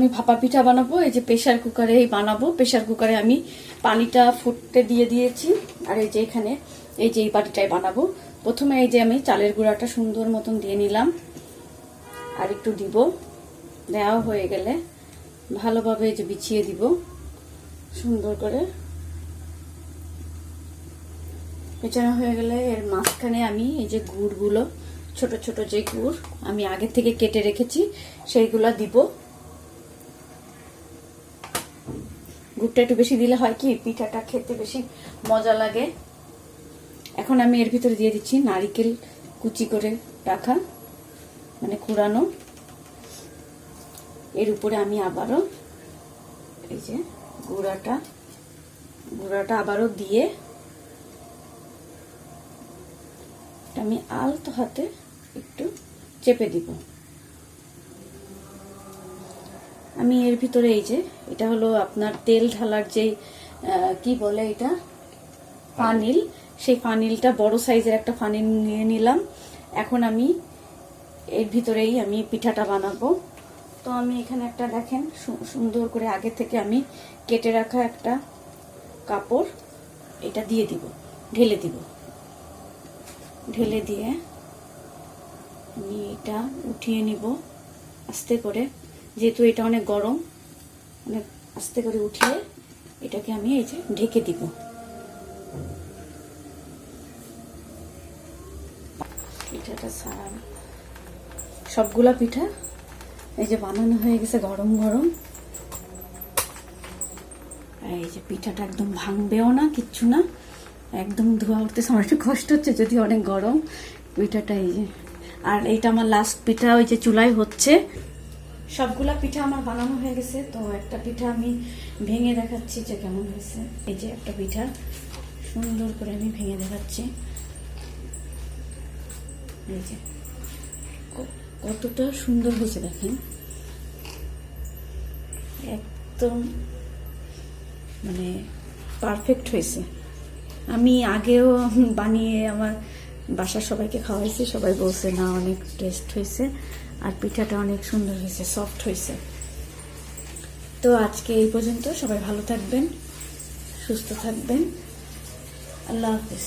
আমি ভাপা পিঠা বানাবো। এই যে প্রেসার কুকারেই বানাবো। প্রেসার কুকারে আমি পানিটা ফুটতে দিয়ে দিয়েছি। আর এই যে এখানে এই যে এই বাটিটাই বানাবো। প্রথমে এই যে আমি চালের গুঁড়াটা সুন্দর মতন দিয়ে নিলাম, আর একটু দিব। দেওয়া হয়ে গেলে ভালোভাবে এই যে বিছিয়ে দিব সুন্দর করে। পেঁচানো হয়ে গেলে এর মাঝখানে আমি এই যে গুড়গুলো, ছোট ছোট যে গুড় আমি আগে থেকে কেটে রেখেছি সেইগুলো দিব। গুড়টা একটু বেশি দিলে হয় কি পিঠাটা খেতে বেশি মজা লাগে। এখন আমি এর ভিতরে দিয়ে দিচ্ছি নারকেল কুচি করে রাখা, মানে কুড়ানো। এর উপরে আমি আবারও এই যে গুঁড়াটা আবারও দিয়ে আমি আলতো হাতে একটু চেপে দিব। আমি এর ভিতরে এই যে এটা হলো আপনার তেল ঢালার যে কি বলে এটা, ফানিল। সেই ফানিলটা বড় সাইজের একটা ফানিল নিয়ে নিলাম। এখন আমি এর ভিতরেই আমি পিঠাটা বানাবো। তো আমি এখানে একটা দেখেন সুন্দর করে আগে থেকে আমি কেটে রাখা একটা কাপড় এটা দিয়ে দিব, ঢেলে দিব। ঢেলে দিয়ে আমি এটা উঠিয়ে নিব আস্তে করে, যেহেতু এটা অনেক গরম, অনেক আস্তে করে উঠিয়ে এটাকে আমি এই যে ঢেকে দিব। পিঠাটা সারা সবগুলা পিঠা এই যে বানানো হয়ে গেছে গরম গরম। এই যে পিঠাটা একদম ভাঙবেও না, কিচ্ছু না, একদম ধোয়া উঠতেছে। আমার একটু কষ্ট হচ্ছে যদি অনেক গরম পিঠাটা। এই যে আর এইটা আমার লাস্ট পিঠা ওই যে চুলায় হচ্ছে। সবগুলা পিঠা আমার বানানো হয়ে গেছে। তো একটা পিঠা আমি ভেঙে দেখাচ্ছি যে কেমন হয়েছে। এই যে একটা পিঠা সুন্দর করে আমি ভেঙে দেখাচ্ছি। এই যে কতটা সুন্দর হয়েছে দেখেন, একদম মানে পারফেক্ট হয়েছে। আমি আগেও বানিয়ে আমার বাসার সবাইকে খাওয়াইছি, সবাই বলছে না অনেক টেস্ট হয়েছে, আর পিঠাটা অনেক সুন্দর হয়েছে, সফট হয়েছে। তো আজকে এই পর্যন্ত। সবাই ভালো থাকবেন, সুস্থ থাকবেন। আল্লাহ হাফেজ।